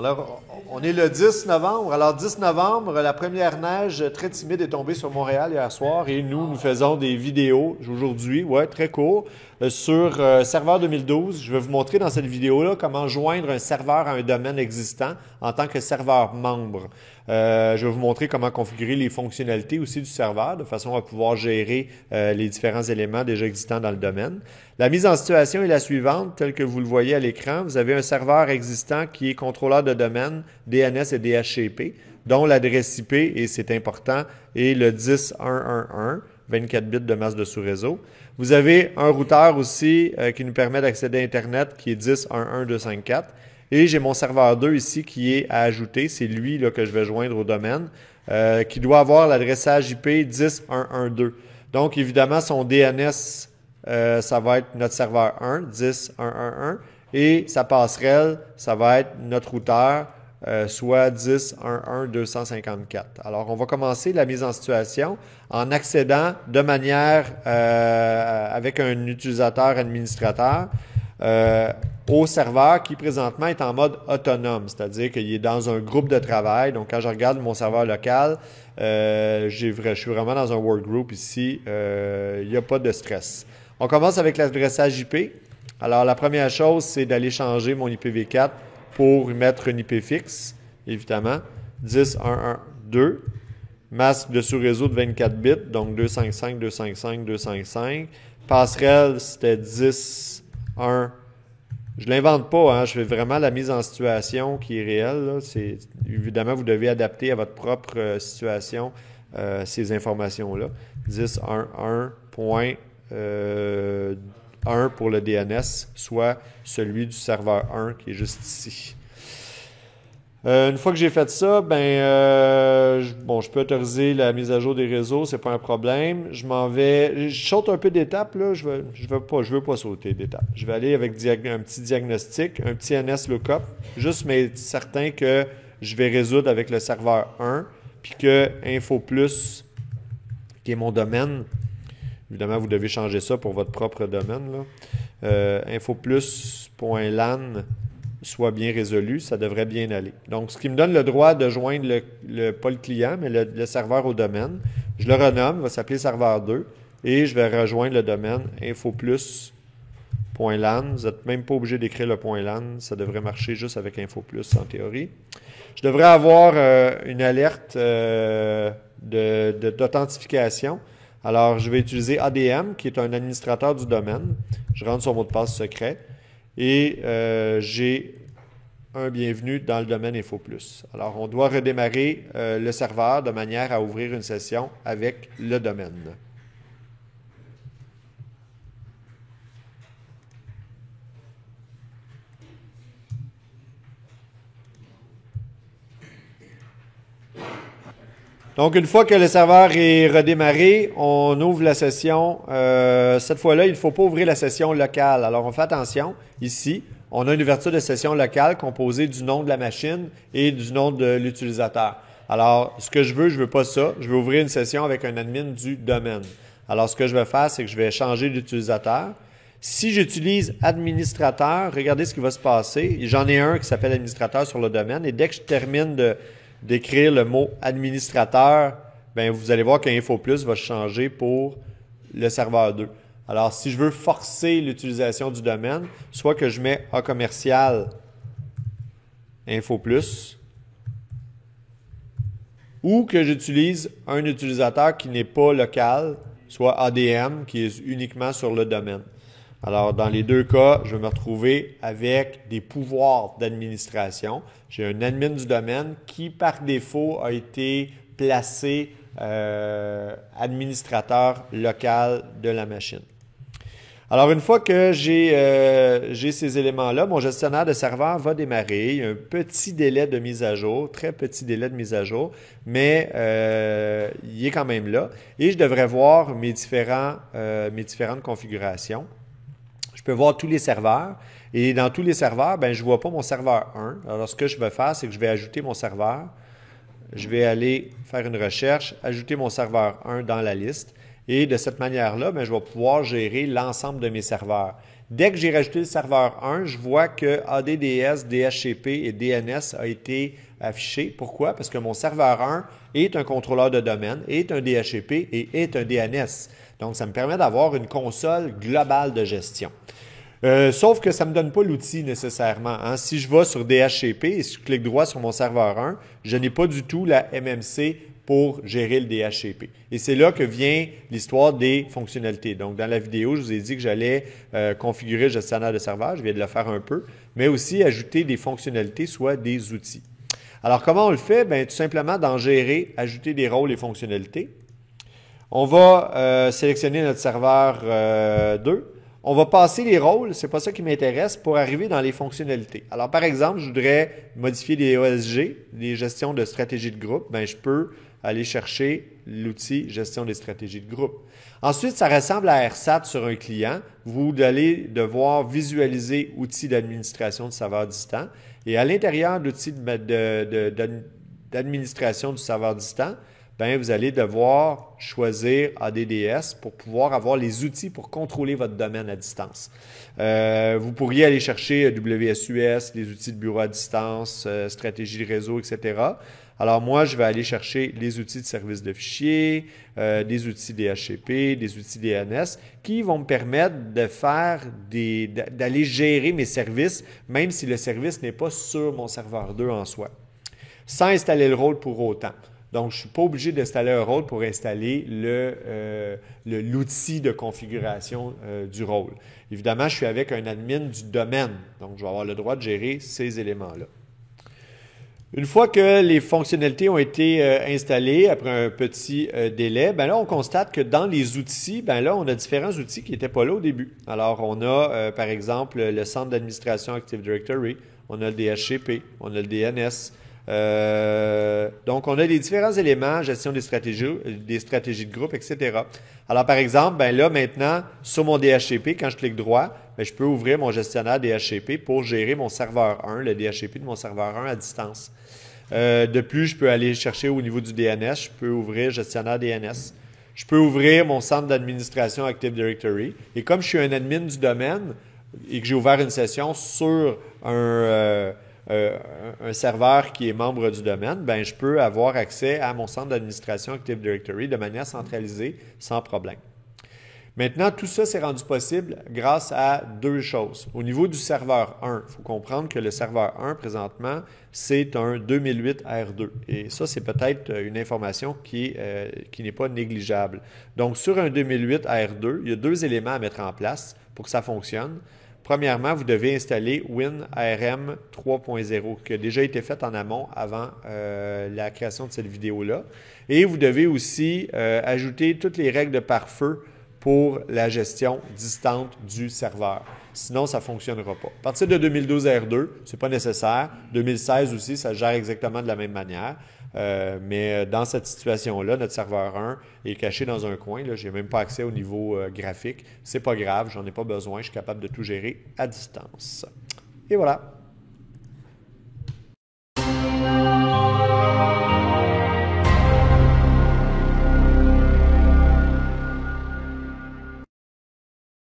Alors, on est le 10 novembre. Alors, 10 novembre, la première neige très timide est tombée sur Montréal hier soir et nous faisons des vidéos aujourd'hui, ouais, très court, sur Serveur 2012. Je vais vous montrer dans cette vidéo-là comment joindre un serveur à un domaine existant en tant que serveur membre. Je vais vous montrer comment configurer les fonctionnalités aussi du serveur de façon à pouvoir gérer les différents éléments déjà existants dans le domaine. La mise en situation est la suivante, telle que vous le voyez à l'écran. Vous avez un serveur existant qui est contrôleur de domaine, DNS et DHCP, dont l'adresse IP, et c'est important, est le 10.1.1.1, 24 bits de masse de sous-réseau. Vous avez un routeur aussi qui nous permet d'accéder à Internet qui est 10.1.1.254. Et j'ai mon serveur 2 ici qui est à ajouter. C'est lui là, que je vais joindre au domaine, qui doit avoir l'adressage IP 10.1.1.2. Donc, évidemment, son DNS, ça va être notre serveur 1, 10.1.1.1. Et sa passerelle, ça va être notre routeur, soit 10.1.1.254. Alors, on va commencer la mise en situation en accédant de manière avec un utilisateur administrateur au serveur qui présentement est en mode autonome, c'est-à-dire qu'il est dans un groupe de travail. Donc, quand je regarde mon serveur local, je suis vraiment dans un workgroup ici. Il n'y a pas de stress. On commence avec l'adressage IP. Alors, la première chose, c'est d'aller changer mon IPv4 pour y mettre une IP fixe, évidemment. 10.1.1.2. Masque de sous-réseau de 24 bits, donc 255, 255, 255. Passerelle, c'était 10.1. Je ne l'invente pas, hein, je fais vraiment la mise en situation qui est réelle. Là. Évidemment, vous devez adapter à votre propre situation ces informations-là. 10.1.1.1 pour le DNS, soit celui du serveur 1 qui est juste ici. Une fois que j'ai fait ça, je peux autoriser la mise à jour des réseaux, c'est pas un problème. Je saute un peu d'étapes là, je veux pas sauter d'étapes. Je vais aller avec un petit diagnostic, un petit NS lookup, juste mais certain que je vais résoudre avec le serveur 1, puis que InfoPlus, qui est mon domaine, évidemment vous devez changer ça pour votre propre domaine là. Infoplus.lan soit bien résolu, ça devrait bien aller. Donc, ce qui me donne le droit de joindre pas le client, mais le serveur au domaine. Je le renomme, il va s'appeler serveur 2, et je vais rejoindre le domaine infoplus.lan. Vous n'êtes même pas obligé d'écrire le .lan, ça devrait marcher juste avec infoplus en théorie. Je devrais avoir une alerte d'authentification. Alors, je vais utiliser ADM, qui est un administrateur du domaine. Je rentre son mot de passe secret. Et j'ai un bienvenue dans le domaine InfoPlus. Alors, on doit redémarrer le serveur de manière à ouvrir une session avec le domaine. Donc, une fois que le serveur est redémarré, on ouvre la session. Cette fois-là, il ne faut pas ouvrir la session locale. Alors, on fait attention. Ici, on a une ouverture de session locale composée du nom de la machine et du nom de l'utilisateur. Alors, ce que je veux pas ça. Je veux ouvrir une session avec un admin du domaine. Alors, ce que je vais faire, c'est que je vais changer d'utilisateur. Si j'utilise administrateur, regardez ce qui va se passer. J'en ai un qui s'appelle administrateur sur le domaine et dès que je termine d'écrire le mot administrateur, vous allez voir qu'InfoPlus va changer pour le serveur 2. Alors, si je veux forcer l'utilisation du domaine, soit que je mets A commercial InfoPlus, ou que j'utilise un utilisateur qui n'est pas local, soit ADM, qui est uniquement sur le domaine. Alors, dans les deux cas, je vais me retrouver avec des pouvoirs d'administration. J'ai un admin du domaine qui, par défaut, a été placé administrateur local de la machine. Alors, une fois que j'ai ces éléments-là, mon gestionnaire de serveur va démarrer. Il y a un petit délai de mise à jour, très petit délai de mise à jour, mais il est quand même là. Et je devrais voir mes différentes configurations. Je peux voir tous les serveurs. Et dans tous les serveurs, je ne vois pas mon serveur 1. Alors, ce que je vais faire, c'est que je vais ajouter mon serveur. Je vais aller faire une recherche, ajouter mon serveur 1 dans la liste. Et de cette manière-là, je vais pouvoir gérer l'ensemble de mes serveurs. Dès que j'ai rajouté le serveur 1, je vois que ADDS, DHCP et DNS a été affiché. Pourquoi? Parce que mon serveur 1 est un contrôleur de domaine, est un DHCP et est un DNS. Donc, ça me permet d'avoir une console globale de gestion. Sauf que ça ne me donne pas l'outil nécessairement. Hein. Si je vais sur DHCP et si je clique droit sur mon serveur 1, je n'ai pas du tout la MMC pour gérer le DHCP. Et c'est là que vient l'histoire des fonctionnalités. Donc, dans la vidéo, je vous ai dit que j'allais configurer le gestionnaire de serveur. Je viens de le faire un peu, mais aussi ajouter des fonctionnalités, soit des outils. Alors, comment on le fait? Bien, tout simplement dans Gérer, ajouter des rôles et fonctionnalités. On va sélectionner notre serveur 2. On va passer les rôles, c'est pas ça qui m'intéresse, pour arriver dans les fonctionnalités. Alors, par exemple, je voudrais modifier des OSG, des gestions de stratégie de groupe. Bien, je peux aller chercher l'outil gestion des stratégies de groupe. Ensuite, ça ressemble à RSAT sur un client. Vous allez devoir visualiser outils d'administration de serveur distant. Et à l'intérieur de l'outil d'administration du serveur distant, bien, vous allez devoir choisir ADDS pour pouvoir avoir les outils pour contrôler votre domaine à distance. Vous pourriez aller chercher WSUS, les outils de bureau à distance, stratégie de réseau, etc. Alors moi, je vais aller chercher les outils de service de fichiers, des outils DHCP, des outils DNS qui vont me permettre de faire d'aller gérer mes services, même si le service n'est pas sur mon serveur 2 en soi, sans installer le rôle pour autant. Donc, je ne suis pas obligé d'installer un rôle pour installer l'outil de configuration du rôle. Évidemment, je suis avec un admin du domaine, donc je vais avoir le droit de gérer ces éléments-là. Une fois que les fonctionnalités ont été installées après un petit délai, ben là, on constate que dans les outils, ben là, on a différents outils qui n'étaient pas là au début. Alors, on a, par exemple, le centre d'administration Active Directory, on a le DHCP, on a le DNS. Donc, on a les différents éléments, gestion des stratégies de groupe, etc. Alors, par exemple, ben là, maintenant, sur mon DHCP, quand je clique droit, ben, je peux ouvrir mon gestionnaire DHCP pour gérer mon serveur 1, le DHCP de mon serveur 1 à distance. De plus, je peux aller chercher au niveau du DNS, je peux ouvrir gestionnaire DNS. Je peux ouvrir mon centre d'administration Active Directory. Et comme je suis un admin du domaine et que j'ai ouvert une session sur un serveur qui est membre du domaine, ben, je peux avoir accès à mon centre d'administration Active Directory de manière centralisée, sans problème. Maintenant, tout ça s'est rendu possible grâce à deux choses. Au niveau du serveur 1, il faut comprendre que le serveur 1, présentement, c'est un 2008 R2. Et ça, c'est peut-être une information qui n'est pas négligeable. Donc, sur un 2008 R2, il y a deux éléments à mettre en place pour que ça fonctionne. Premièrement, vous devez installer WinRM 3.0 qui a déjà été fait en amont avant la création de cette vidéo-là. Et vous devez aussi ajouter toutes les règles de pare-feu pour la gestion distante du serveur. Sinon, ça ne fonctionnera pas. À partir de 2012 R2, ce n'est pas nécessaire. 2016 aussi, ça gère exactement de la même manière. Mais dans cette situation-là, notre serveur 1 est caché dans un coin. Je n'ai même pas accès au niveau graphique. Ce n'est pas grave, j'en ai pas besoin. Je suis capable de tout gérer à distance. Et voilà.